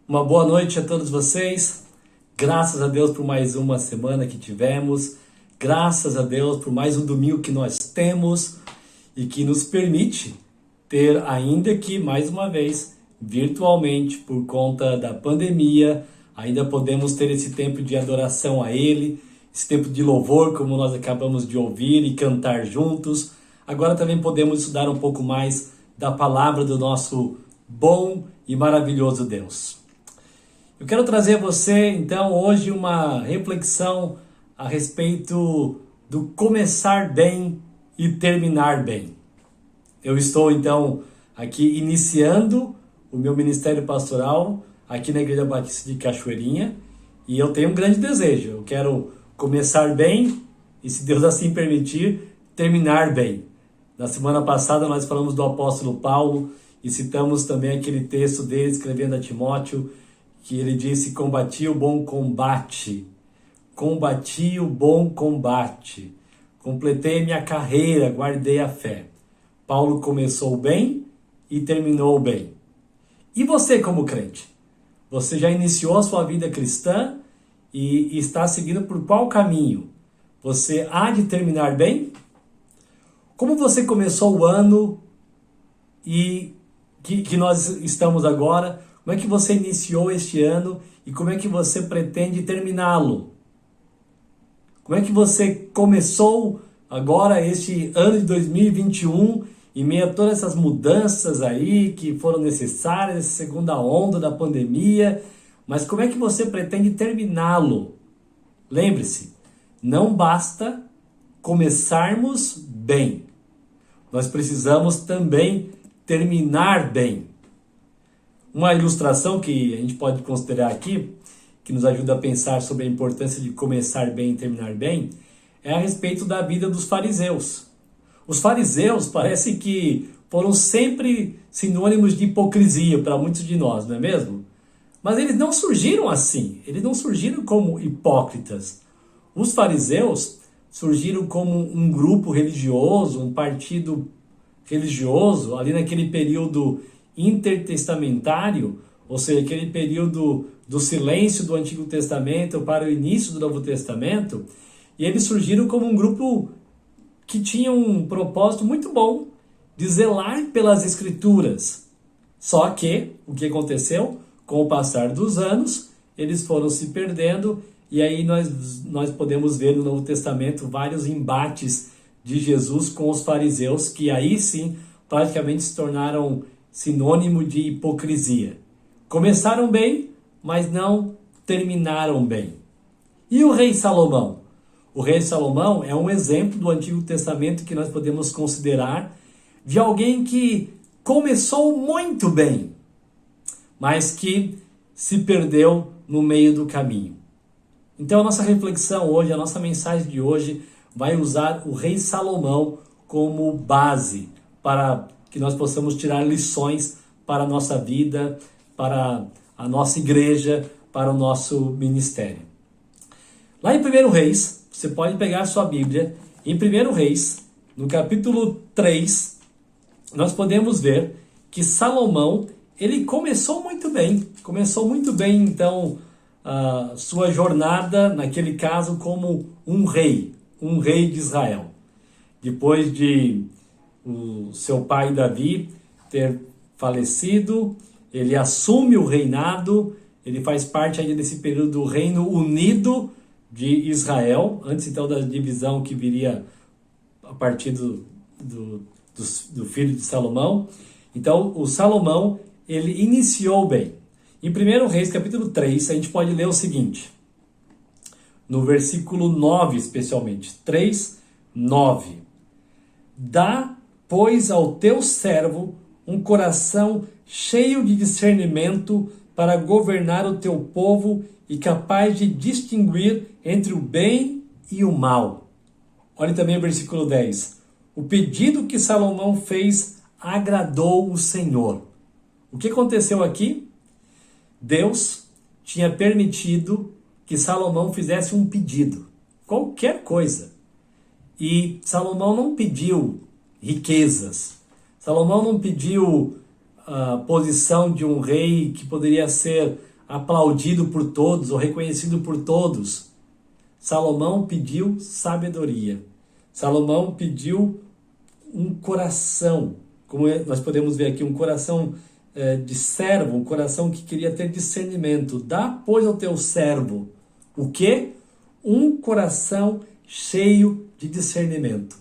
Uma boa noite a todos vocês. Graças a Deus por mais uma semana que tivemos. Graças a Deus por mais um domingo que nós temos e que nos permite ter, ainda que mais uma vez, virtualmente, por conta da pandemia, ainda podemos ter esse tempo de adoração a Ele, esse tempo de louvor, como nós acabamos de ouvir e cantar juntos. Agora também podemos estudar um pouco mais da palavra do nosso bom e maravilhoso Deus. Eu quero trazer a você, então, hoje uma reflexão a respeito do começar bem e terminar bem. Eu estou, então, aqui iniciando o meu ministério pastoral aqui na Igreja Batista de Cachoeirinha e eu tenho um grande desejo. Eu quero começar bem e, se Deus assim permitir, terminar bem. Na semana passada nós falamos do apóstolo Paulo e citamos também aquele texto dele escrevendo a Timóteo, que ele disse: combati o bom combate, combati o bom combate, completei minha carreira, guardei a fé. Paulo começou bem e terminou bem. E você, como crente? Você já iniciou a sua vida cristã e está seguindo por qual caminho? Você há de terminar bem? Como você começou o ano e que nós estamos agora? Como é que você iniciou este ano e como é que você pretende terminá-lo? Como é que você começou agora este ano de 2021 em meio a todas essas mudanças aí que foram necessárias, essa segunda onda da pandemia, mas como é que você pretende terminá-lo? Lembre-se, não basta começarmos bem, nós precisamos também terminar bem. Uma ilustração que a gente pode considerar aqui, que nos ajuda a pensar sobre a importância de começar bem e terminar bem, é a respeito da vida dos fariseus. Os fariseus parece que foram sempre sinônimos de hipocrisia para muitos de nós, não é mesmo? Mas eles não surgiram assim, eles não surgiram como hipócritas. Os fariseus surgiram como um grupo religioso, um partido religioso, ali naquele período intertestamentário, ou seja, aquele período do silêncio do Antigo Testamento para o início do Novo Testamento, e eles surgiram como um grupo que tinha um propósito muito bom de zelar pelas Escrituras. Só que, o que aconteceu? Com o passar dos anos, eles foram se perdendo, e aí nós podemos ver no Novo Testamento vários embates de Jesus com os fariseus, que aí sim praticamente se tornaram sinônimo de hipocrisia. Começaram bem, mas não terminaram bem. E o rei Salomão? O rei Salomão é um exemplo do Antigo Testamento que nós podemos considerar de alguém que começou muito bem, mas que se perdeu no meio do caminho. Então a nossa reflexão hoje, a nossa mensagem de hoje vai usar o rei Salomão como base para que nós possamos tirar lições para a nossa vida, para a nossa igreja, para o nosso ministério. Lá em 1 Reis, você pode pegar a sua Bíblia, em 1 Reis, no capítulo 3, nós podemos ver que Salomão, ele começou muito bem, então, a sua jornada, naquele caso, como um rei de Israel. Depois de o seu pai Davi ter falecido, ele assume o reinado, ele faz parte ainda desse período do Reino Unido de Israel, antes então da divisão que viria a partir do filho de Salomão. Então o Salomão, ele iniciou bem. Em 1 Reis capítulo 3, a gente pode ler o seguinte, no versículo 9 especialmente, 3, 9. Dá, pois, ao teu servo um coração cheio de discernimento para governar o teu povo e capaz de distinguir entre o bem e o mal. Olhe também o versículo 10. O pedido que Salomão fez agradou o Senhor. O que aconteceu aqui? Deus tinha permitido que Salomão fizesse um pedido, qualquer coisa. E Salomão não pediu riquezas, Salomão não pediu a posição de um rei que poderia ser aplaudido por todos ou reconhecido por todos. Salomão pediu sabedoria. Salomão pediu um coração, como nós podemos ver aqui, um coração de servo, um coração que queria ter discernimento. Dá, pois, ao teu servo o quê? Um coração cheio de discernimento.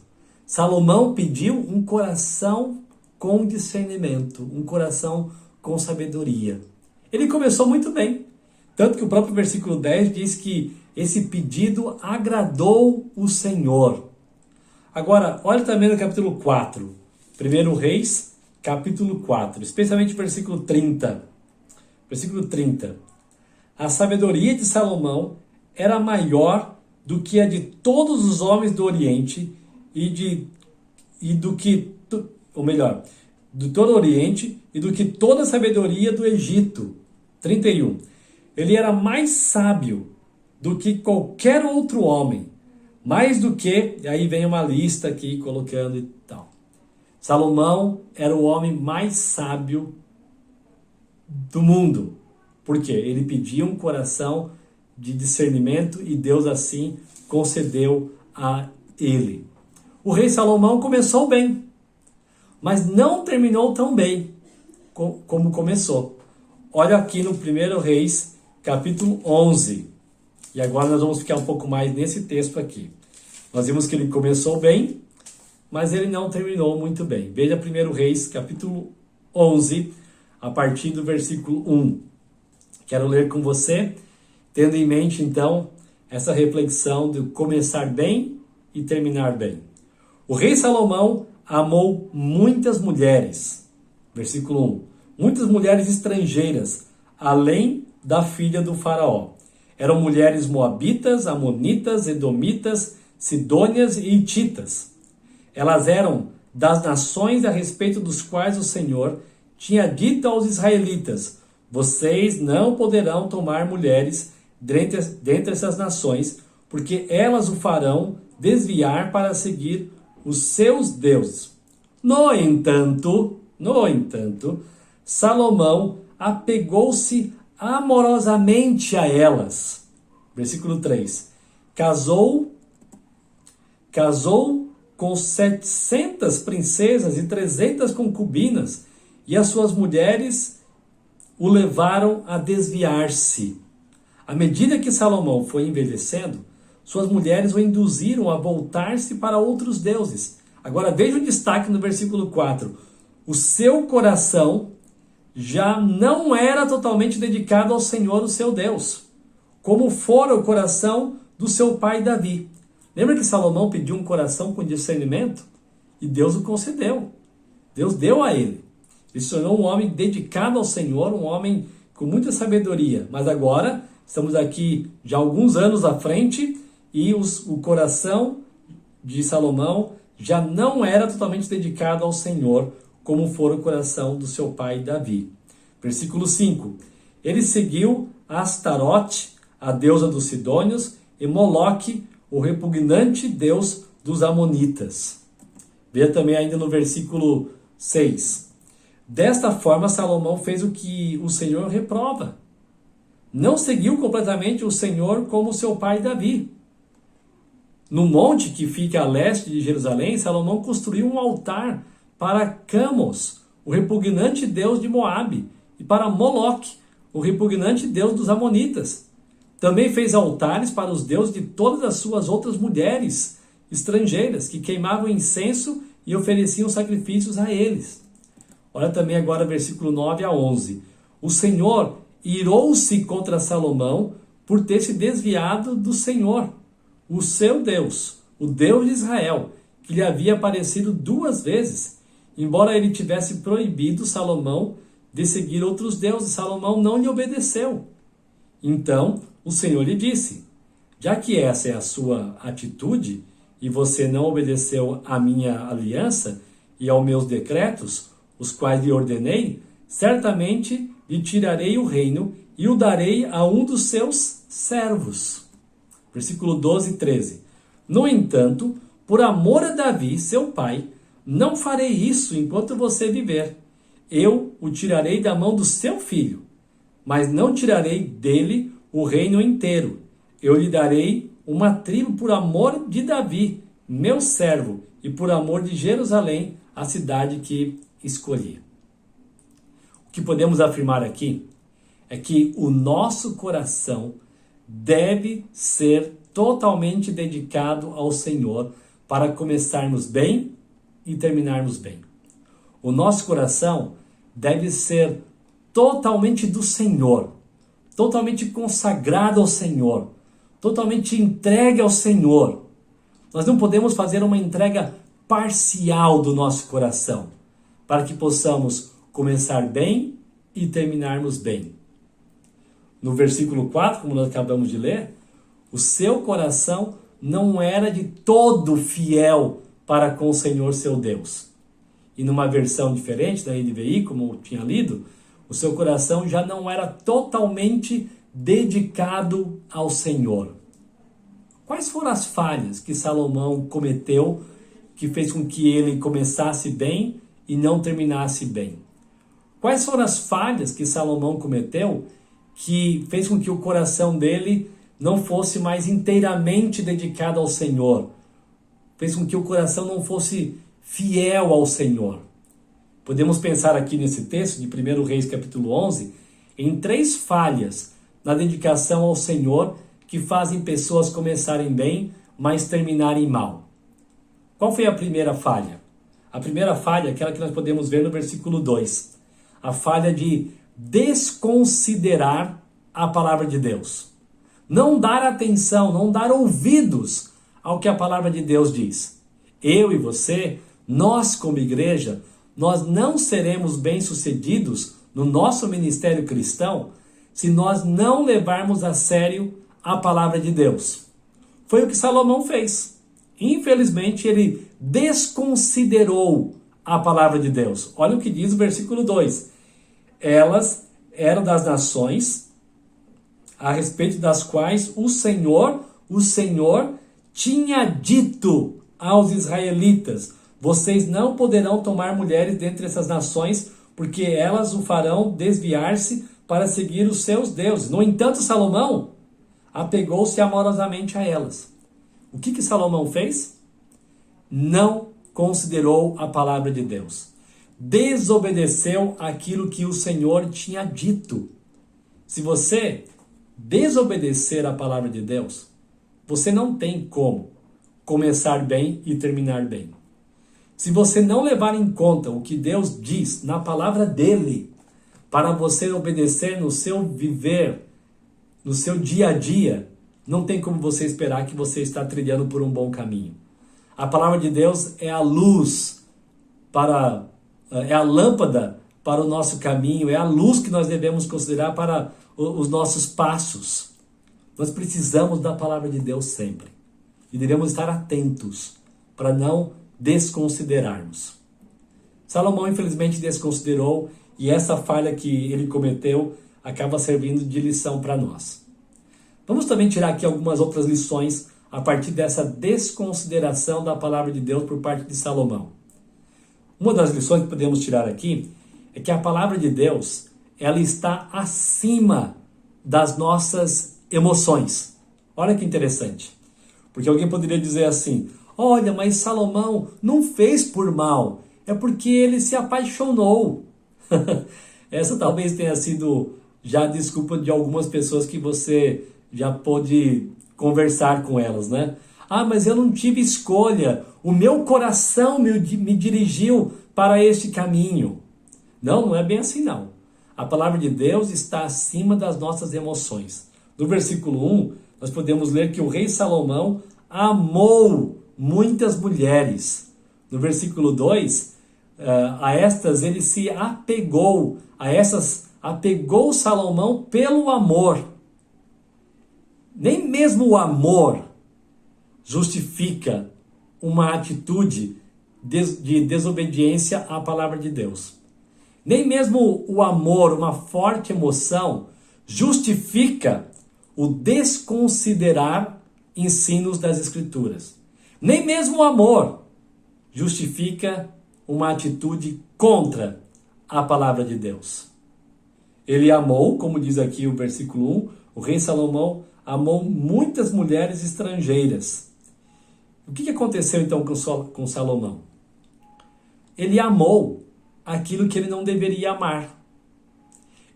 Salomão pediu um coração com discernimento, um coração com sabedoria. Ele começou muito bem, tanto que o próprio versículo 10 diz que esse pedido agradou o Senhor. Agora, olha também no capítulo 4, 1 Reis, capítulo 4, especialmente versículo 30. Versículo 30. A sabedoria de Salomão era maior do que a de todos os homens do Oriente de todo o Oriente e do que toda a sabedoria do Egito. 31. Ele era mais sábio do que qualquer outro homem, mais do que, e aí vem uma lista aqui colocando e tal. Salomão era o homem mais sábio do mundo. Por quê? Ele pedia um coração de discernimento e Deus assim concedeu a ele. O rei Salomão começou bem, mas não terminou tão bem como começou. Olha aqui no 1 Reis, capítulo 11. E agora nós vamos ficar um pouco mais nesse texto aqui. Nós vimos que ele começou bem, mas ele não terminou muito bem. Veja 1 Reis, capítulo 11, a partir do versículo 1. Quero ler com você, tendo em mente, então, essa reflexão de começar bem e terminar bem. O rei Salomão amou muitas mulheres. Versículo 1. Muitas mulheres estrangeiras, além da filha do faraó. Eram mulheres moabitas, amonitas, edomitas, sidônias e hititas. Elas eram das nações a respeito dos quais o Senhor tinha dito aos israelitas: vocês não poderão tomar mulheres dentre essas nações, porque elas o farão desviar para seguir os seus deuses. No entanto, Salomão apegou-se amorosamente a elas. Versículo 3. Casou com 700 princesas e 300 concubinas, e as suas mulheres o levaram a desviar-se. À medida que Salomão foi envelhecendo, suas mulheres o induziram a voltar-se para outros deuses. Agora veja o destaque no versículo 4. O seu coração já não era totalmente dedicado ao Senhor, o seu Deus, como fora o coração do seu pai Davi. Lembra que Salomão pediu um coração com discernimento? E Deus o concedeu. Deus deu a ele. Ele se tornou um homem dedicado ao Senhor, um homem com muita sabedoria. Mas agora, estamos aqui já alguns anos à frente, e o coração de Salomão já não era totalmente dedicado ao Senhor, como fora o coração do seu pai Davi. Versículo 5. Ele seguiu Astarote, a deusa dos sidônios, e Moloque, o repugnante deus dos amonitas. Veja também ainda no versículo 6. Desta forma, Salomão fez o que o Senhor reprova. Não seguiu completamente o Senhor como seu pai Davi. No monte que fica a leste de Jerusalém, Salomão construiu um altar para Camos, o repugnante deus de Moabe, e para Moloque, o repugnante deus dos amonitas. Também fez altares para os deuses de todas as suas outras mulheres estrangeiras, que queimavam incenso e ofereciam sacrifícios a eles. Olha também agora versículo 9 a 11. O Senhor irou-se contra Salomão por ter se desviado do Senhor, o seu Deus, o Deus de Israel, que lhe havia aparecido 2 vezes. Embora ele tivesse proibido Salomão de seguir outros deuses, Salomão não lhe obedeceu. Então o Senhor lhe disse: já que essa é a sua atitude, e você não obedeceu à minha aliança e aos meus decretos, os quais lhe ordenei, certamente lhe tirarei o reino e o darei a um dos seus servos. Versículo 12 e 13. No entanto, por amor a Davi, seu pai, não farei isso enquanto você viver. Eu o tirarei da mão do seu filho. mas não tirarei dele o reino inteiro. Eu lhe darei uma tribo por amor de Davi, meu servo, e por amor de Jerusalém, a cidade que escolhi. O que podemos afirmar aqui é que o nosso coração deve ser totalmente dedicado ao Senhor para começarmos bem e terminarmos bem. O nosso coração deve ser totalmente do Senhor, totalmente consagrado ao Senhor, totalmente entregue ao Senhor. Nós não podemos fazer uma entrega parcial do nosso coração, para que possamos começar bem e terminarmos bem. No versículo 4, como nós acabamos de ler, o seu coração não era de todo fiel para com o Senhor seu Deus. E numa versão diferente da NVI, como eu tinha lido, o seu coração já não era totalmente dedicado ao Senhor. Quais foram as falhas que Salomão cometeu que fez com que ele começasse bem e não terminasse bem? Quais foram as falhas que Salomão cometeu que fez com que o coração dele não fosse mais inteiramente dedicado ao Senhor? Fez com que o coração não fosse fiel ao Senhor. Podemos pensar aqui nesse texto de 1 Reis capítulo 11 em 3 falhas na dedicação ao Senhor que fazem pessoas começarem bem, mas terminarem mal. Qual foi a primeira falha? A primeira falha é aquela que nós podemos ver no versículo 2. A falha de desconsiderar a palavra de Deus. Não dar atenção, não dar ouvidos ao que a palavra de Deus diz. Eu e você, nós como igreja, nós não seremos bem-sucedidos no nosso ministério cristão se nós não levarmos a sério a palavra de Deus. Foi o que Salomão fez. Infelizmente, ele desconsiderou a palavra de Deus. Olha o que diz o versículo 2. Elas eram das nações a respeito das quais o Senhor tinha dito aos israelitas: vocês não poderão tomar mulheres dentre essas nações, porque elas o farão desviar-se para seguir os seus deuses. No entanto, Salomão apegou-se amorosamente a elas. O que Salomão fez? Não considerou a palavra de Deus. Desobedeceu aquilo que o Senhor tinha dito. Se você desobedecer a palavra de Deus, você não tem como começar bem e terminar bem. Se você não levar em conta o que Deus diz na palavra dele, para você obedecer no seu viver, no seu dia a dia, não tem como você esperar que você está trilhando por um bom caminho. A palavra de Deus é a luz é a lâmpada para o nosso caminho, é a luz que nós devemos considerar para os nossos passos. Nós precisamos da palavra de Deus sempre. E devemos estar atentos para não desconsiderarmos. Salomão, infelizmente, desconsiderou, e essa falha que ele cometeu acaba servindo de lição para nós. Vamos também tirar aqui algumas outras lições a partir dessa desconsideração da palavra de Deus por parte de Salomão. Uma das lições que podemos tirar aqui é que a palavra de Deus, ela está acima das nossas emoções. Olha que interessante. Porque alguém poderia dizer assim: olha, mas Salomão não fez por mal, é porque ele se apaixonou. Essa talvez tenha sido já a desculpa de algumas pessoas que você já pôde conversar com elas, né? Ah, mas eu não tive escolha, o meu coração me dirigiu para este caminho. Não, não é bem assim não. A palavra de Deus está acima das nossas emoções. No versículo 1, nós podemos ler que o rei Salomão amou muitas mulheres. No versículo 2, a estas ele se apegou, apegou Salomão pelo amor. Nem mesmo o amor justifica uma atitude de desobediência à palavra de Deus. Nem mesmo o amor, uma forte emoção, justifica o desconsiderar ensinos das Escrituras. Nem mesmo o amor justifica uma atitude contra a palavra de Deus. Ele amou, como diz aqui o versículo 1, o rei Salomão amou muitas mulheres estrangeiras. O que aconteceu então com Salomão? Ele amou aquilo que ele não deveria amar.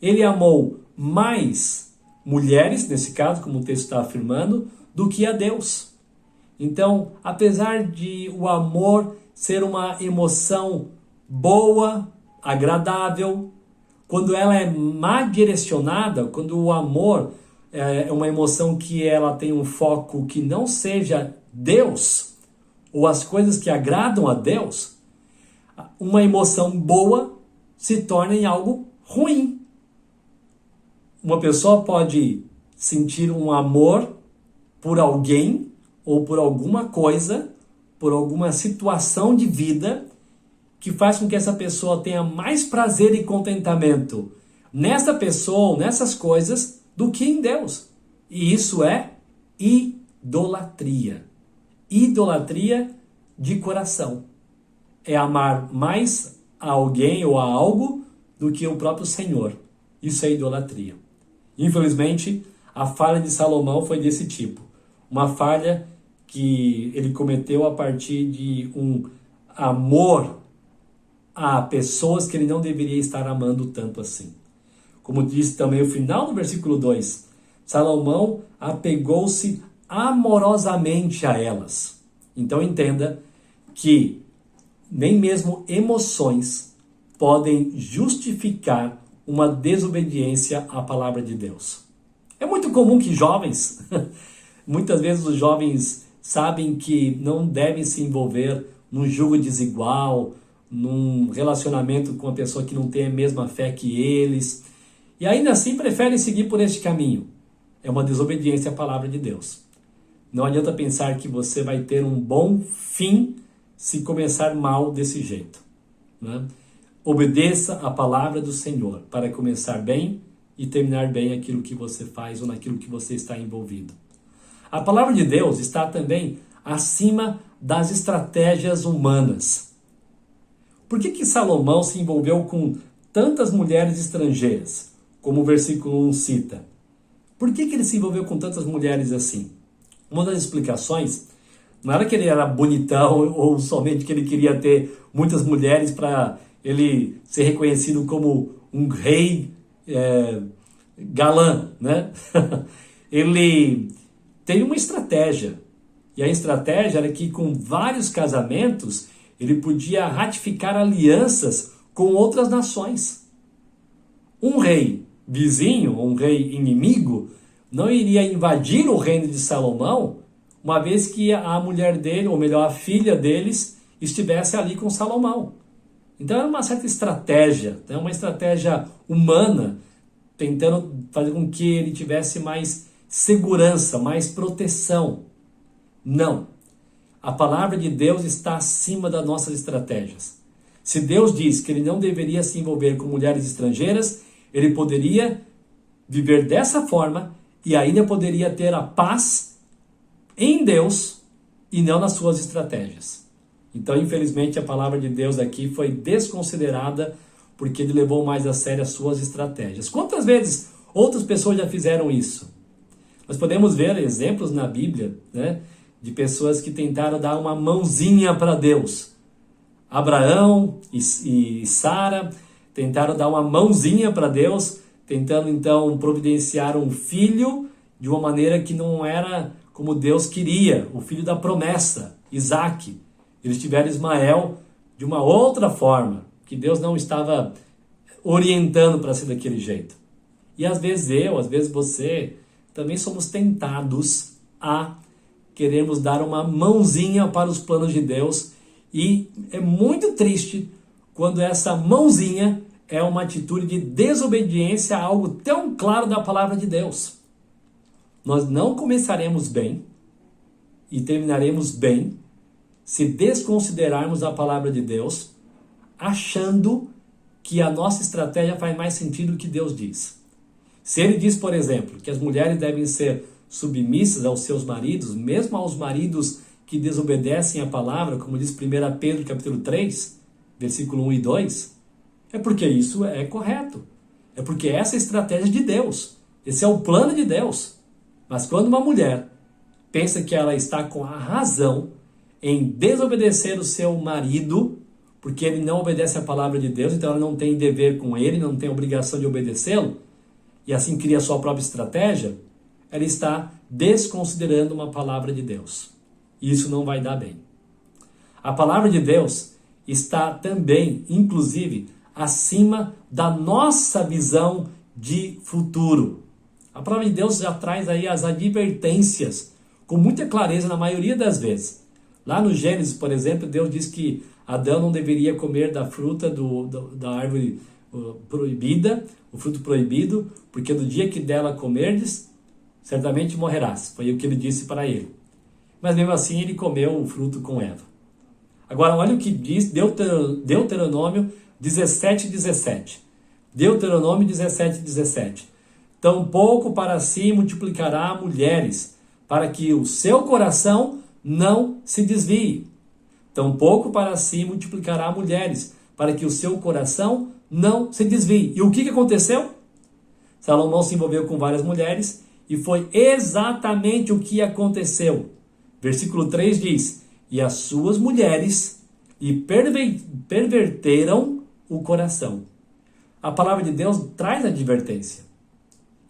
Ele amou mais mulheres, nesse caso, como o texto está afirmando, do que a Deus. Então, apesar de o amor ser uma emoção boa, agradável, quando ela é mal direcionada, quando o amor é uma emoção que ela tem um foco que não seja Deus, ou as coisas que agradam a Deus, uma emoção boa se torna em algo ruim. Uma pessoa pode sentir um amor por alguém ou por alguma coisa, por alguma situação de vida que faz com que essa pessoa tenha mais prazer e contentamento nessa pessoa ou nessas coisas do que em Deus. E isso é idolatria. Idolatria de coração. É amar mais a alguém ou a algo do que o próprio Senhor. Isso é idolatria. Infelizmente, a falha de Salomão foi desse tipo. Uma falha que ele cometeu a partir de um amor a pessoas que ele não deveria estar amando tanto assim. Como disse também o final do versículo 2, Salomão apegou-se amorosamente a elas. Então entenda que nem mesmo emoções podem justificar uma desobediência à palavra de Deus. É muito comum que jovens, muitas vezes os jovens sabem que não devem se envolver num jugo desigual, num relacionamento com uma pessoa que não tem a mesma fé que eles, e ainda assim preferem seguir por este caminho. É uma desobediência à palavra de Deus. Não adianta pensar que você vai ter um bom fim se começar mal desse jeito, né? Obedeça a palavra do Senhor para começar bem e terminar bem aquilo que você faz ou naquilo que você está envolvido. A palavra de Deus está também acima das estratégias humanas. Por que Salomão se envolveu com tantas mulheres estrangeiras, como o versículo 1 cita? Por que ele se envolveu com tantas mulheres assim? Uma das explicações não era que ele era bonitão ou somente que ele queria ter muitas mulheres para ele ser reconhecido como um rei galã, né? Ele teve uma estratégia. E a estratégia era que com vários casamentos ele podia ratificar alianças com outras nações. Um rei vizinho, um rei inimigo, não iria invadir o reino de Salomão, uma vez que a mulher dele, ou melhor, a filha deles, estivesse ali com Salomão. Então era uma certa estratégia, né? Uma estratégia humana, tentando fazer com que ele tivesse mais segurança, mais proteção. Não. A palavra de Deus está acima das nossas estratégias. Se Deus diz que ele não deveria se envolver com mulheres estrangeiras, ele poderia viver dessa forma e ainda poderia ter a paz em Deus e não nas suas estratégias. Então, infelizmente, a palavra de Deus aqui foi desconsiderada porque ele levou mais a sério as suas estratégias. Quantas vezes outras pessoas já fizeram isso? Nós podemos ver exemplos na Bíblia, né, de pessoas que tentaram dar uma mãozinha para Deus. Abraão e Sara tentaram dar uma mãozinha para Deus, tentando então providenciar um filho de uma maneira que não era como Deus queria, o filho da promessa, Isaque. Eles tiveram Ismael de uma outra forma, que Deus não estava orientando para ser daquele jeito. E às vezes às vezes você, também somos tentados a queremos dar uma mãozinha para os planos de Deus, e é muito triste quando essa mãozinha é uma atitude de desobediência a algo tão claro da palavra de Deus. Nós não começaremos bem e terminaremos bem se desconsiderarmos a palavra de Deus, achando que a nossa estratégia faz mais sentido do que Deus diz. Se ele diz, por exemplo, que as mulheres devem ser submissas aos seus maridos, mesmo aos maridos que desobedecem a palavra, como diz 1 Pedro capítulo 3, versículo 1 e 2, é porque isso é correto. É porque essa é a estratégia de Deus. Esse é o plano de Deus. Mas quando uma mulher pensa que ela está com a razão em desobedecer o seu marido, porque ele não obedece à palavra de Deus, então ela não tem dever com ele, não tem obrigação de obedecê-lo, e assim cria a sua própria estratégia, ela está desconsiderando uma palavra de Deus. E isso não vai dar bem. A palavra de Deus está também, inclusive, acima da nossa visão de futuro. A palavra de Deus já traz aí as advertências com muita clareza na maioria das vezes. Lá no Gênesis, por exemplo, Deus diz que Adão não deveria comer da fruta da árvore proibida, o fruto proibido, porque no dia que dela comerdes, certamente morrerás. Foi o que ele disse para ele. Mas mesmo assim ele comeu o fruto com Eva. Agora olha o que diz Deuteronômio 17:17. Deuteronômio 17:17. Tampouco para si multiplicará mulheres, para que o seu coração não se desvie. Tampouco para si multiplicará mulheres, para que o seu coração não se desvie. E o que aconteceu? Salomão se envolveu com várias mulheres e foi exatamente o que aconteceu. Versículo 3 diz: e as suas mulheres lhe perverteram o coração. A palavra de Deus traz advertência.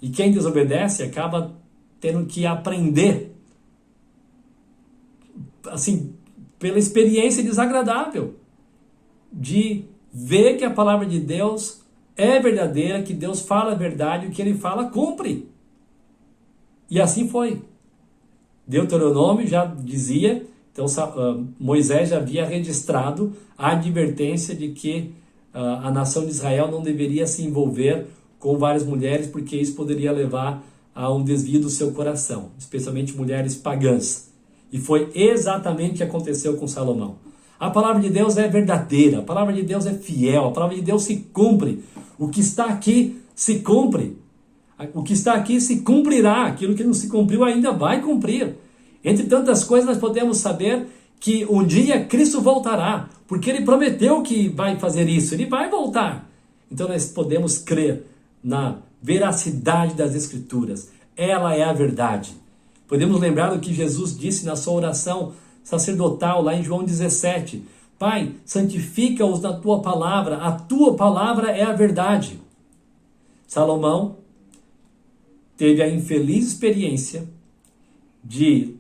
E quem desobedece acaba tendo que aprender, assim, pela experiência desagradável, de ver que a palavra de Deus é verdadeira, que Deus fala a verdade e o que ele fala cumpre. E assim foi. Deuteronômio já dizia, então Moisés já havia registrado a advertência de que a nação de Israel não deveria se envolver com várias mulheres, porque isso poderia levar a um desvio do seu coração, especialmente mulheres pagãs. E foi exatamente o que aconteceu com Salomão. A palavra de Deus é verdadeira, a palavra de Deus é fiel, a palavra de Deus se cumpre. O que está aqui se cumpre. O que está aqui se cumprirá, aquilo que não se cumpriu ainda vai cumprir. Entre tantas coisas, nós podemos saber que um dia Cristo voltará, porque ele prometeu que vai fazer isso, ele vai voltar. Então nós podemos crer na veracidade das Escrituras. Ela é a verdade. Podemos lembrar do que Jesus disse na sua oração sacerdotal, lá em João 17. Pai, santifica-os na tua palavra, a tua palavra é a verdade. Salomão teve a infeliz experiência de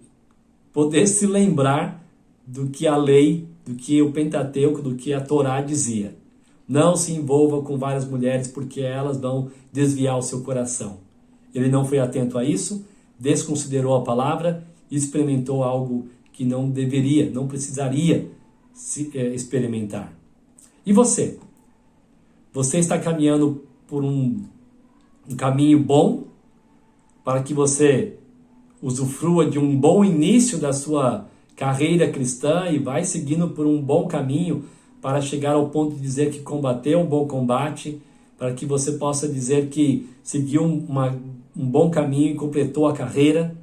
poder se lembrar do que a lei, do que o Pentateuco, do que a Torá dizia. Não se envolva com várias mulheres, porque elas vão desviar o seu coração. Ele não foi atento a isso, desconsiderou a palavra e experimentou algo que não deveria, não precisaria experimentar. E você? Você está caminhando por um caminho bom para que você usufrua de um bom início da sua carreira cristã e vai seguindo por um bom caminho para chegar ao ponto de dizer que combateu um bom combate, para que você possa dizer que seguiu um bom caminho e completou a carreira.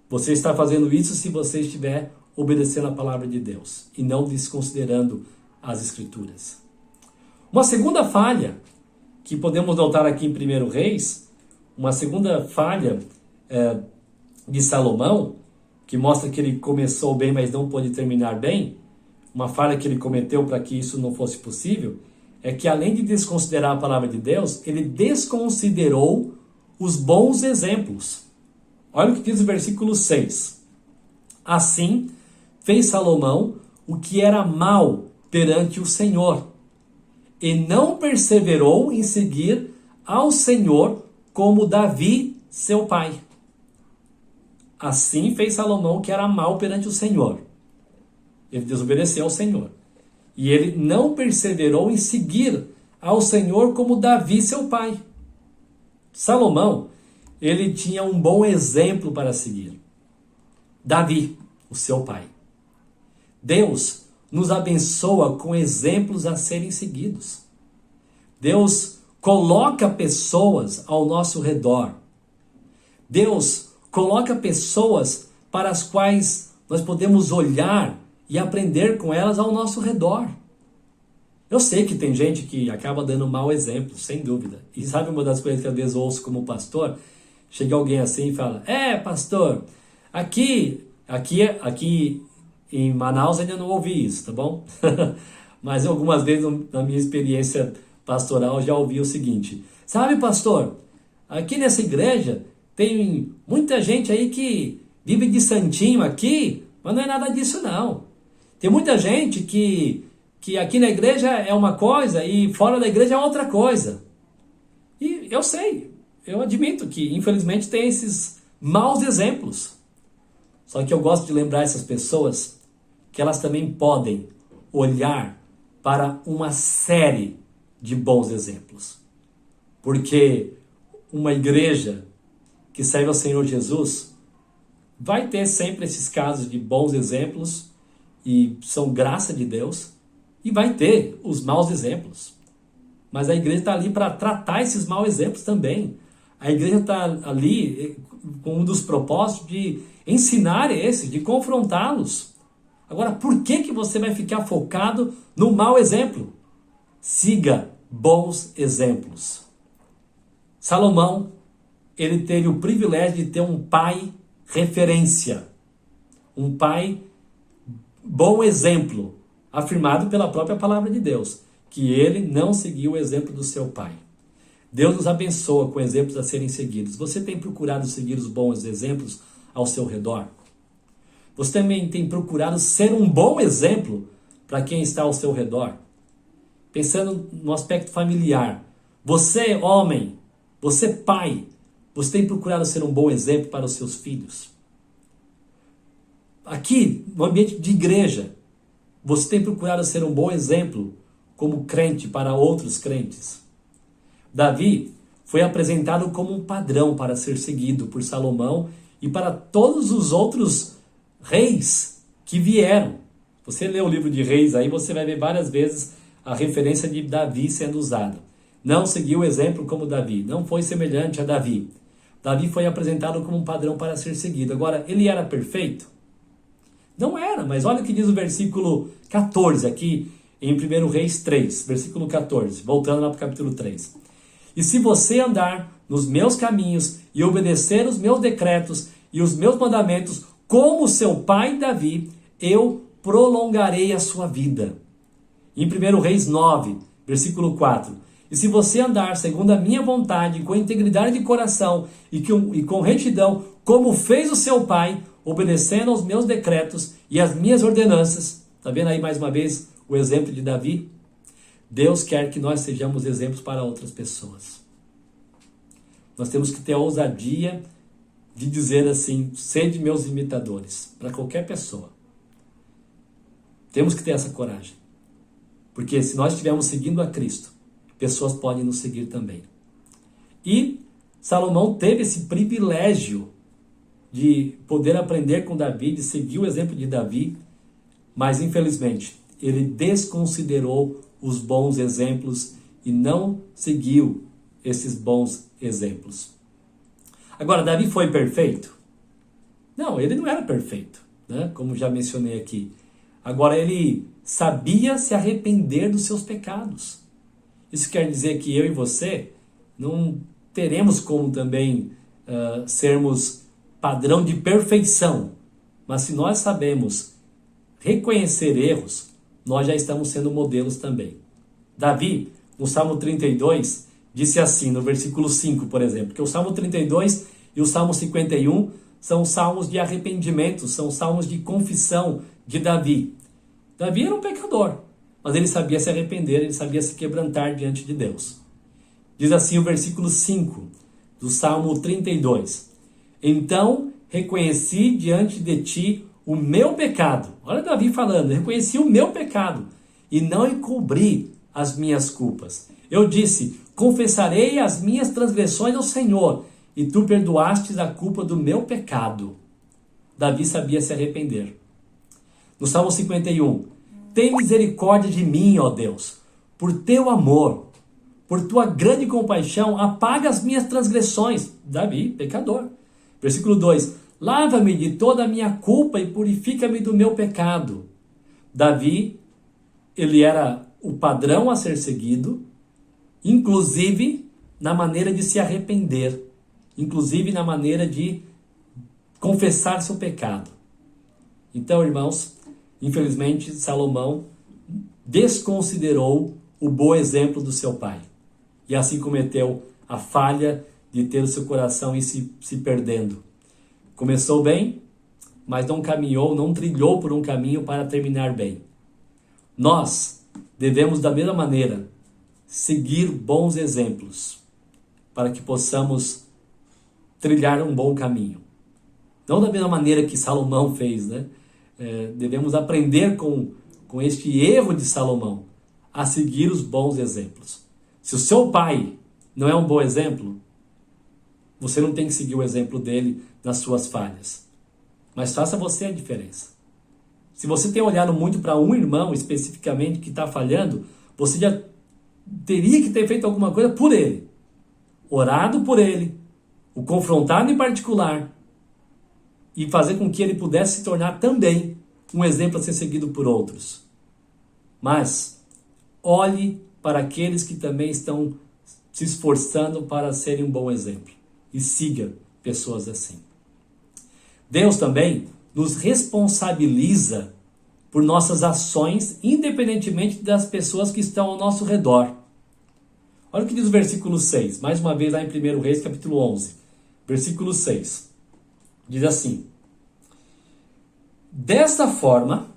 Você está fazendo isso se você estiver obedecendo a palavra de Deus e não desconsiderando as Escrituras. Uma segunda falha que podemos notar aqui em 1 Reis, uma segunda falha de Salomão, que mostra que ele começou bem, mas não pôde terminar bem, uma falha que ele cometeu para que isso não fosse possível, é que além de desconsiderar a palavra de Deus, ele desconsiderou os bons exemplos. Olha o que diz o versículo 6. Assim fez Salomão o que era mal perante o Senhor, e não perseverou em seguir ao Senhor como Davi, seu pai. Assim fez Salomão o que era mal perante o Senhor. Ele desobedeceu ao Senhor. E ele não perseverou em seguir ao Senhor como Davi, seu pai. Salomão, ele tinha um bom exemplo para seguir. Davi, o seu pai. Deus nos abençoa com exemplos a serem seguidos. Deus coloca pessoas ao nosso redor. Deus coloca pessoas para as quais nós podemos olhar e aprender com elas ao nosso redor. Eu sei que tem gente que acaba dando mau exemplo, sem dúvida. E sabe uma das coisas que às vezes eu ouço como pastor? Chega alguém assim e fala, pastor, aqui em Manaus ainda não ouvi isso, tá bom? Mas algumas vezes na minha experiência pastoral já ouvi o seguinte, sabe pastor, aqui nessa igreja tem muita gente aí que vive de santinho aqui, mas não é nada disso não. Tem muita gente que aqui na igreja é uma coisa e fora da igreja é outra coisa. E eu sei, eu admito que infelizmente tem esses maus exemplos. Só que eu gosto de lembrar essas pessoas que elas também podem olhar para uma série de bons exemplos. Porque uma igreja que serve ao Senhor Jesus vai ter sempre esses casos de bons exemplos e são graça de Deus, e vai ter os maus exemplos. Mas a igreja está ali para tratar esses maus exemplos também. A igreja está ali com um dos propósitos de ensinar esses, de confrontá-los. Agora, por que você vai ficar focado no mau exemplo? Siga bons exemplos. Salomão, ele teve o privilégio de ter um pai referência. Um pai bom exemplo, afirmado pela própria palavra de Deus, que ele não seguiu o exemplo do seu pai. Deus nos abençoa com exemplos a serem seguidos. Você tem procurado seguir os bons exemplos ao seu redor? Você também tem procurado ser um bom exemplo para quem está ao seu redor? Pensando no aspecto familiar, você homem, você pai, você tem procurado ser um bom exemplo para os seus filhos? Aqui, no ambiente de igreja, você tem procurado ser um bom exemplo como crente para outros crentes? Davi foi apresentado como um padrão para ser seguido por Salomão e para todos os outros reis que vieram. Você lê o livro de Reis aí, você vai ver várias vezes a referência de Davi sendo usada. Não seguiu o exemplo como Davi, não foi semelhante a Davi. Davi foi apresentado como um padrão para ser seguido. Agora, ele era perfeito? Não era, mas olha o que diz o versículo 14 aqui em 1 Reis 3, versículo 14, voltando lá para o capítulo 3. E se você andar nos meus caminhos e obedecer os meus decretos e os meus mandamentos, como seu pai Davi, eu prolongarei a sua vida. Em 1 Reis 9, versículo 4. E se você andar segundo a minha vontade, com integridade de coração e com retidão, como fez o seu pai, obedecendo aos meus decretos e às minhas ordenanças. Está vendo aí mais uma vez o exemplo de Davi? Deus quer que nós sejamos exemplos para outras pessoas. Nós temos que ter a ousadia de dizer assim, sede meus imitadores, para qualquer pessoa. Temos que ter essa coragem. Porque se nós estivermos seguindo a Cristo, pessoas podem nos seguir também. E Salomão teve esse privilégio de poder aprender com Davi, de seguir o exemplo de Davi, mas infelizmente ele desconsiderou os bons exemplos e não seguiu esses bons exemplos. Agora, Davi foi perfeito? Não, ele não era perfeito, né? Como já mencionei aqui. Agora, ele sabia se arrepender dos seus pecados. Isso quer dizer que eu e você não teremos como também sermos padrão de perfeição. Mas se nós sabemos reconhecer erros, nós já estamos sendo modelos também. Davi, no Salmo 32, disse assim, no versículo 5, por exemplo, que o Salmo 32 e o Salmo 51 são salmos de arrependimento, são salmos de confissão de Davi. Davi era um pecador, mas ele sabia se arrepender, ele sabia se quebrantar diante de Deus. Diz assim o versículo 5 do Salmo 32. Então reconheci diante de ti o meu pecado. Olha Davi falando, reconheci o meu pecado e não encobri as minhas culpas. Eu disse, confessarei as minhas transgressões ao Senhor e tu perdoastes a culpa do meu pecado. Davi sabia se arrepender. No Salmo 51, tem misericórdia de mim, ó Deus, por teu amor, por tua grande compaixão, apaga as minhas transgressões. Davi, pecador. Versículo 2, lava-me de toda a minha culpa e purifica-me do meu pecado. Davi, ele era o padrão a ser seguido, inclusive na maneira de se arrepender, inclusive na maneira de confessar seu pecado. Então, irmãos, infelizmente, Salomão desconsiderou o bom exemplo do seu pai. E assim cometeu a falha de ter o seu coração e se perdendo. Começou bem, mas não caminhou, não trilhou por um caminho para terminar bem. Nós devemos, da mesma maneira, seguir bons exemplos para que possamos trilhar um bom caminho. Não da mesma maneira que Salomão fez, né? Devemos aprender com este erro de Salomão a seguir os bons exemplos. Se o seu pai não é um bom exemplo, você não tem que seguir o exemplo dele nas suas falhas. Mas faça você a diferença. Se você tem olhado muito para um irmão especificamente que está falhando, você já teria que ter feito alguma coisa por ele. Orado por ele, o confrontado em particular, e fazer com que ele pudesse se tornar também um exemplo a ser seguido por outros. Mas olhe para aqueles que também estão se esforçando para serem um bom exemplo e siga pessoas assim. Deus também nos responsabiliza por nossas ações, independentemente das pessoas que estão ao nosso redor. Olha o que diz o versículo 6, mais uma vez lá em 1 Reis, capítulo 11, versículo 6. Diz assim: desta forma,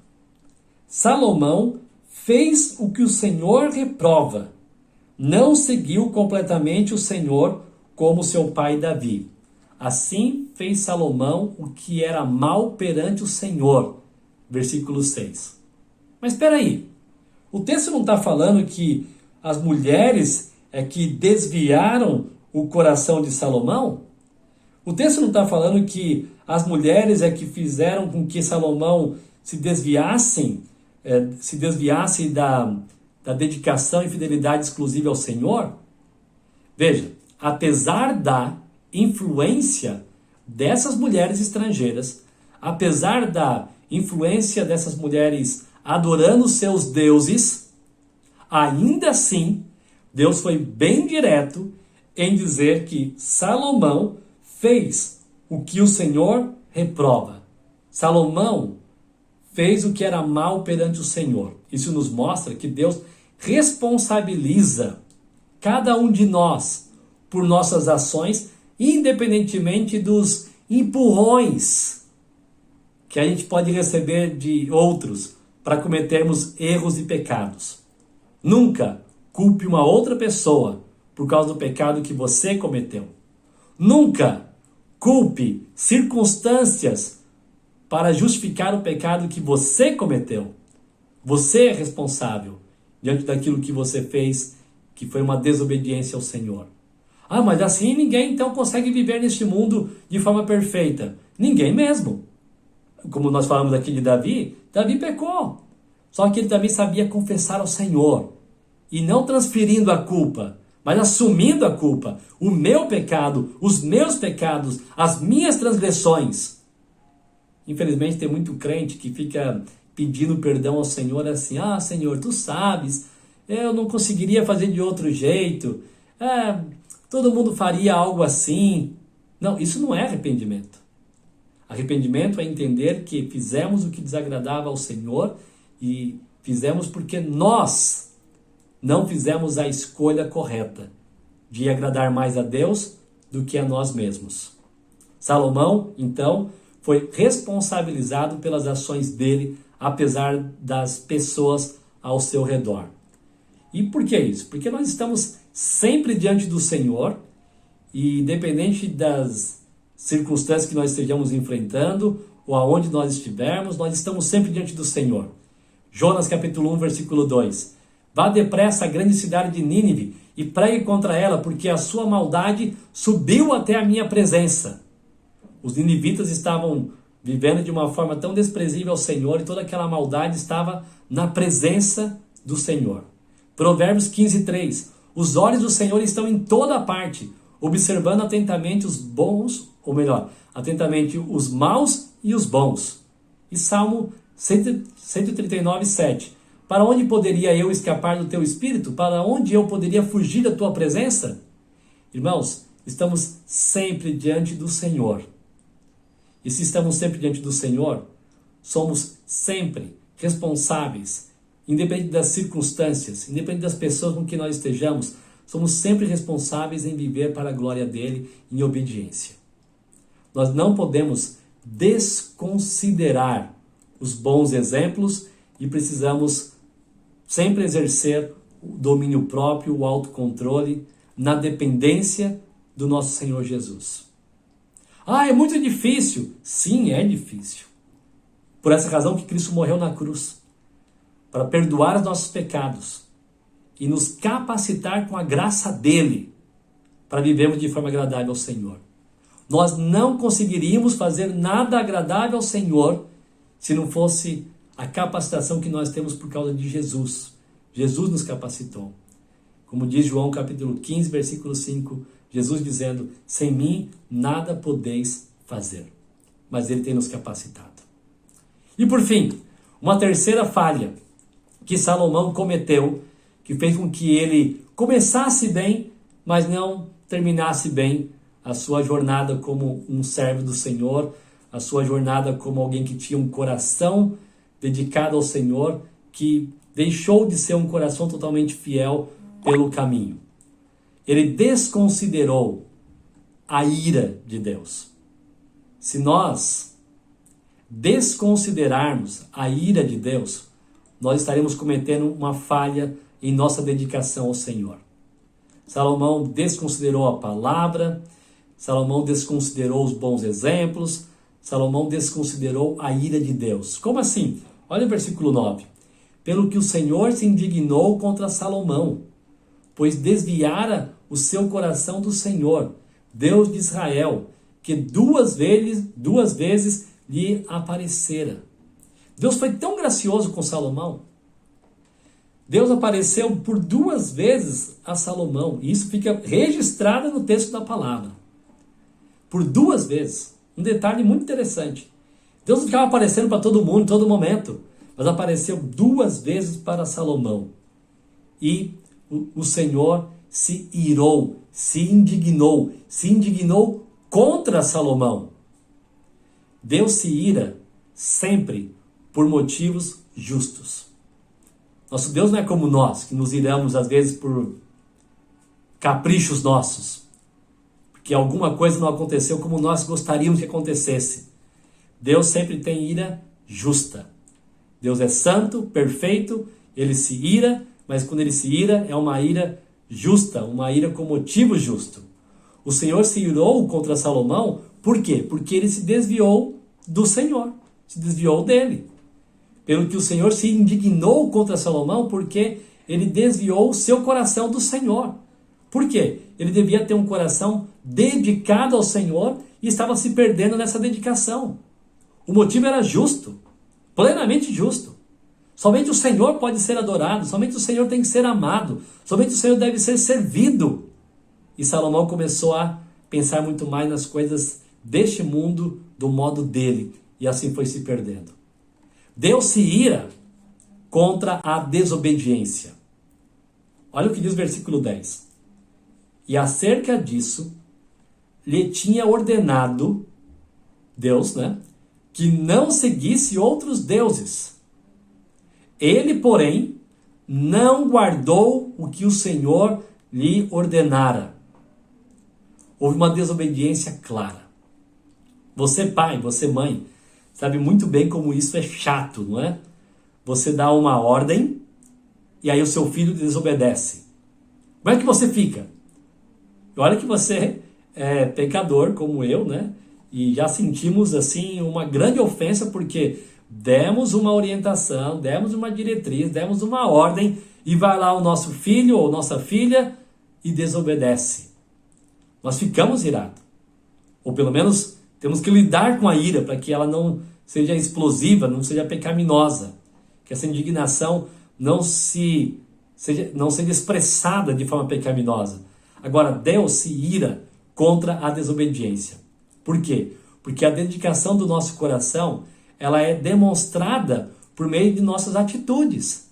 Salomão fez o que o Senhor reprova. Não seguiu completamente o Senhor como seu pai Davi. Assim fez Salomão o que era mal perante o Senhor. Versículo 6. Mas espera aí. O texto não está falando que as mulheres é que desviaram o coração de Salomão? O texto não está falando que as mulheres é que fizeram com que Salomão se desviasse da dedicação e fidelidade exclusiva ao Senhor? Veja, apesar da influência dessas mulheres estrangeiras, apesar da influência dessas mulheres adorando seus deuses, ainda assim, Deus foi bem direto em dizer que Salomão fez o que o Senhor reprova. Salomão fez o que era mal perante o Senhor. Isso nos mostra que Deus responsabiliza cada um de nós por nossas ações, independentemente dos empurrões que a gente pode receber de outros para cometermos erros e pecados. Nunca culpe uma outra pessoa por causa do pecado que você cometeu. Nunca culpe circunstâncias para justificar o pecado que você cometeu. Você é responsável diante daquilo que você fez, que foi uma desobediência ao Senhor. Ah, mas assim ninguém então consegue viver neste mundo de forma perfeita. Ninguém mesmo. Como nós falamos aqui de Davi, Davi pecou. Só que ele também sabia confessar ao Senhor. E não transferindo a culpa, mas assumindo a culpa. O meu pecado, os meus pecados, as minhas transgressões. Infelizmente tem muito crente que fica pedindo perdão ao Senhor assim: ah, Senhor, tu sabes, eu não conseguiria fazer de outro jeito. Todo mundo faria algo assim. Não, isso não é arrependimento. Arrependimento é entender que fizemos o que desagradava ao Senhor e fizemos porque nós não fizemos a escolha correta de agradar mais a Deus do que a nós mesmos. Salomão, então, foi responsabilizado pelas ações dele, apesar das pessoas ao seu redor. E por que isso? Porque nós estamos sempre diante do Senhor e, independente das circunstâncias que nós estejamos enfrentando ou aonde nós estivermos, nós estamos sempre diante do Senhor. Jonas capítulo 1, versículo 2. Vá depressa à grande cidade de Nínive e pregue contra ela, porque a sua maldade subiu até a minha presença. Os ninivitas estavam vivendo de uma forma tão desprezível ao Senhor e toda aquela maldade estava na presença do Senhor. Provérbios 15, 3. Os olhos do Senhor estão em toda parte, observando atentamente os bons, ou melhor, atentamente os maus e os bons. E Salmo 139, 7. Para onde poderia eu escapar do teu espírito? Para onde eu poderia fugir da tua presença? Irmãos, estamos sempre diante do Senhor. E se estamos sempre diante do Senhor, somos sempre responsáveis, independente das circunstâncias, independente das pessoas com que nós estejamos, somos sempre responsáveis em viver para a glória dele, em obediência. Nós não podemos desconsiderar os bons exemplos e precisamos sempre exercer o domínio próprio, o autocontrole, na dependência do nosso Senhor Jesus. É muito difícil. Sim, é difícil. Por essa razão que Cristo morreu na cruz, para perdoar os nossos pecados e nos capacitar com a graça dele para vivermos de forma agradável ao Senhor. Nós não conseguiríamos fazer nada agradável ao Senhor se não fosse a capacitação que nós temos por causa de Jesus. Jesus nos capacitou. Como diz João capítulo 15, versículo 5, Jesus dizendo: sem mim nada podeis fazer. Mas ele tem nos capacitado. E por fim, uma terceira falha que Salomão cometeu, que fez com que ele começasse bem, mas não terminasse bem a sua jornada como um servo do Senhor, a sua jornada como alguém que tinha um coração dedicado ao Senhor, que deixou de ser um coração totalmente fiel pelo caminho. Ele desconsiderou a ira de Deus. Se nós desconsiderarmos a ira de Deus, nós estaremos cometendo uma falha em nossa dedicação ao Senhor. Salomão desconsiderou a palavra, Salomão desconsiderou os bons exemplos, Salomão desconsiderou a ira de Deus. Como assim? Olha o versículo 9. Pelo que o Senhor se indignou contra Salomão, pois desviara o seu coração do Senhor, Deus de Israel, que duas vezes lhe aparecera. Deus foi tão gracioso com Salomão. Deus apareceu por 2 vezes a Salomão. E isso fica registrado no texto da palavra. Por 2 vezes. Um detalhe muito interessante. Deus não ficava aparecendo para todo mundo, em todo momento. Mas apareceu 2 vezes para Salomão. E o Senhor se irou, se indignou contra Salomão. Deus se ira sempre por motivos justos. Nosso Deus não é como nós, que nos iramos às vezes por caprichos nossos, porque alguma coisa não aconteceu como nós gostaríamos que acontecesse. Deus sempre tem ira justa. Deus é santo, perfeito, ele se ira, mas quando ele se ira é uma ira justa, uma ira com motivo justo. O Senhor se irou contra Salomão, por quê? Porque ele se desviou do Senhor, se desviou dele. Pelo que o Senhor se indignou contra Salomão, porque ele desviou o seu coração do Senhor. Por quê? Ele devia ter um coração dedicado ao Senhor e estava se perdendo nessa dedicação. O motivo era justo, plenamente justo. Somente o Senhor pode ser adorado, somente o Senhor tem que ser amado, somente o Senhor deve ser servido. E Salomão começou a pensar muito mais nas coisas deste mundo, do modo dele, e assim foi se perdendo. Deus se ira contra a desobediência. Olha o que diz o versículo 10. E acerca disso, lhe tinha ordenado, Deus, que não seguisse outros deuses. Ele, porém, não guardou o que o Senhor lhe ordenara. Houve uma desobediência clara. Você, pai, você, mãe, sabe muito bem como isso é chato, não é? Você dá uma ordem e aí o seu filho desobedece. Como é que você fica? Olha que você é pecador como eu, E já sentimos assim uma grande ofensa porque demos uma orientação, demos uma diretriz, demos uma ordem e vai lá o nosso filho ou nossa filha e desobedece. Nós ficamos irados. Ou pelo menos temos que lidar com a ira para que ela não seja explosiva, não seja pecaminosa. Que essa indignação não seja expressada de forma pecaminosa. Agora, Deus se ira contra a desobediência. Por quê? Porque a dedicação do nosso coração, ela é demonstrada por meio de nossas atitudes.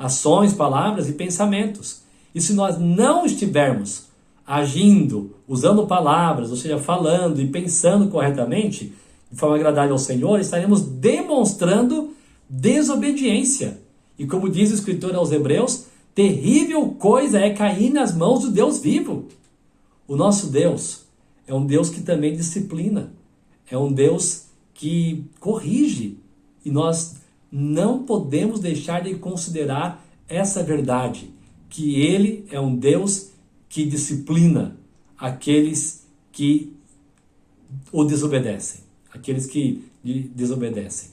ações, palavras e pensamentos. E se nós não estivermos agindo, usando palavras, ou seja, falando e pensando corretamente, de forma agradável ao Senhor, estaremos demonstrando desobediência. E como diz o escritor aos Hebreus, terrível coisa é cair nas mãos do Deus vivo. O nosso Deus é um Deus que também disciplina, é um Deus que corrige, e nós não podemos deixar de considerar essa verdade, que Ele é um Deus que disciplina aqueles que o desobedecem, aqueles que desobedecem.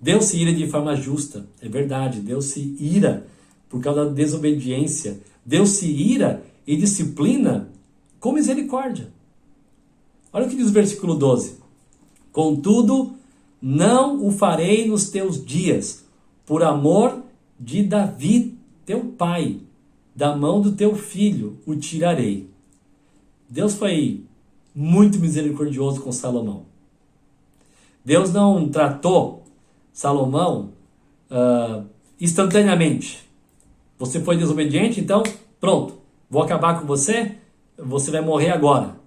Deus se ira de forma justa, é verdade, Deus se ira por causa da desobediência. Deus se ira e disciplina com misericórdia. Olha o que diz o versículo 12. Contudo, não o farei nos teus dias, por amor de Davi, teu pai, da mão do teu filho o tirarei. Deus foi muito misericordioso com Salomão. Deus não tratou Salomão instantaneamente. Você foi desobediente, então pronto, vou acabar com você, você vai morrer agora.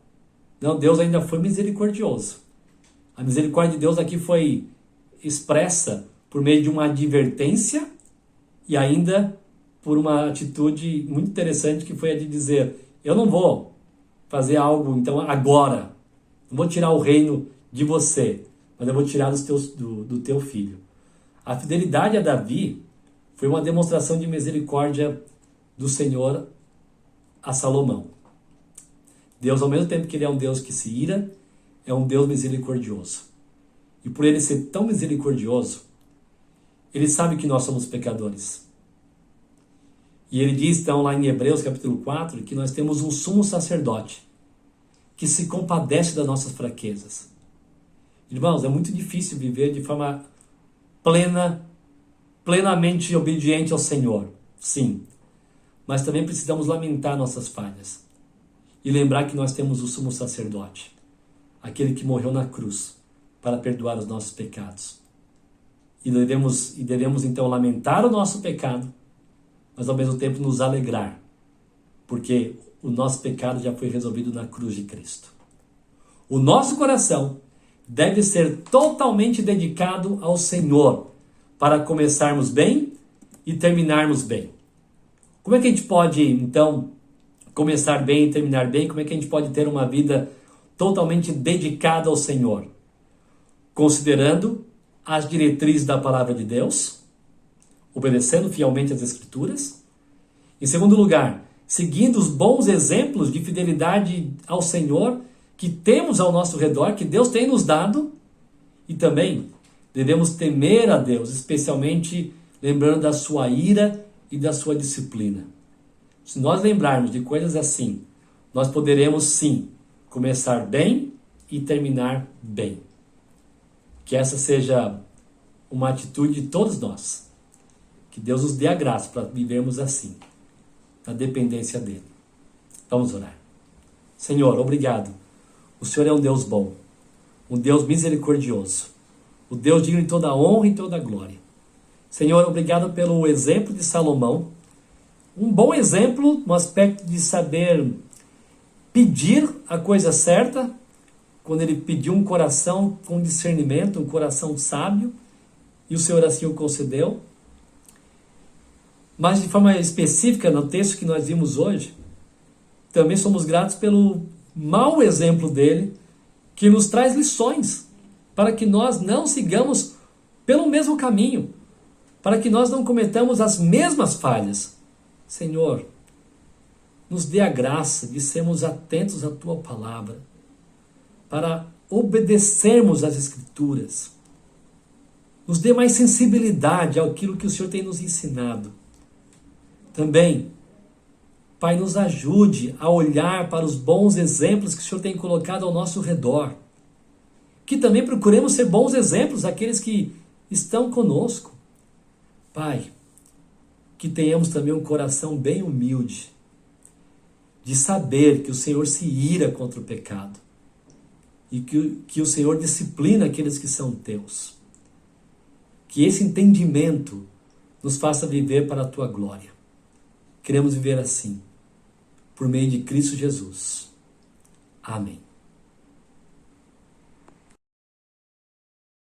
Não, Deus ainda foi misericordioso. A misericórdia de Deus aqui foi expressa por meio de uma advertência e ainda por uma atitude muito interessante, que foi a de dizer: eu não vou fazer algo então agora, não vou tirar o reino de você, mas eu vou tirar do teu filho. A fidelidade a Davi foi uma demonstração de misericórdia do Senhor a Salomão. Deus, ao mesmo tempo que Ele é um Deus que se ira, é um Deus misericordioso. E por Ele ser tão misericordioso, Ele sabe que nós somos pecadores. E Ele diz então lá em Hebreus capítulo 4, que nós temos um sumo sacerdote que se compadece das nossas fraquezas. Irmãos, é muito difícil viver de forma plenamente obediente ao Senhor. Sim. Mas também precisamos lamentar nossas falhas. E lembrar que nós temos o sumo sacerdote, aquele que morreu na cruz para perdoar os nossos pecados. E devemos então lamentar o nosso pecado, mas ao mesmo tempo nos alegrar, porque o nosso pecado já foi resolvido na cruz de Cristo. O nosso coração deve ser totalmente dedicado ao Senhor, para começarmos bem e terminarmos bem. Como é que a gente pode, então, começar bem e terminar bem? Como é que a gente pode ter uma vida totalmente dedicada ao Senhor? Considerando as diretrizes da palavra de Deus, obedecendo fielmente às Escrituras. Em segundo lugar, seguindo os bons exemplos de fidelidade ao Senhor que temos ao nosso redor, que Deus tem nos dado. E também devemos temer a Deus, especialmente lembrando da sua ira e da sua disciplina. Se nós lembrarmos de coisas assim, nós poderemos sim começar bem e terminar bem. Que essa seja uma atitude de todos nós. Que Deus nos dê a graça para vivermos assim, na dependência dEle. Vamos orar. Senhor, obrigado. O Senhor é um Deus bom, um Deus misericordioso, o Deus digno de toda a honra e toda a glória. Senhor, obrigado pelo exemplo de Salomão, um bom exemplo no aspecto de saber pedir a coisa certa, quando ele pediu um coração com discernimento, um coração sábio, e o Senhor assim o concedeu. Mas de forma específica, no texto que nós vimos hoje, também somos gratos pelo mau exemplo dele, que nos traz lições, para que nós não sigamos pelo mesmo caminho, para que nós não cometamos as mesmas falhas. Senhor, nos dê a graça de sermos atentos à Tua palavra, para obedecermos às Escrituras. Nos dê mais sensibilidade àquilo que o Senhor tem nos ensinado. Também, Pai, nos ajude a olhar para os bons exemplos que o Senhor tem colocado ao nosso redor. Que também procuremos ser bons exemplos àqueles que estão conosco. Pai, que tenhamos também um coração bem humilde, de saber que o Senhor se ira contra o pecado e que o Senhor disciplina aqueles que são teus. Que esse entendimento nos faça viver para a tua glória. Queremos viver assim, por meio de Cristo Jesus. Amém.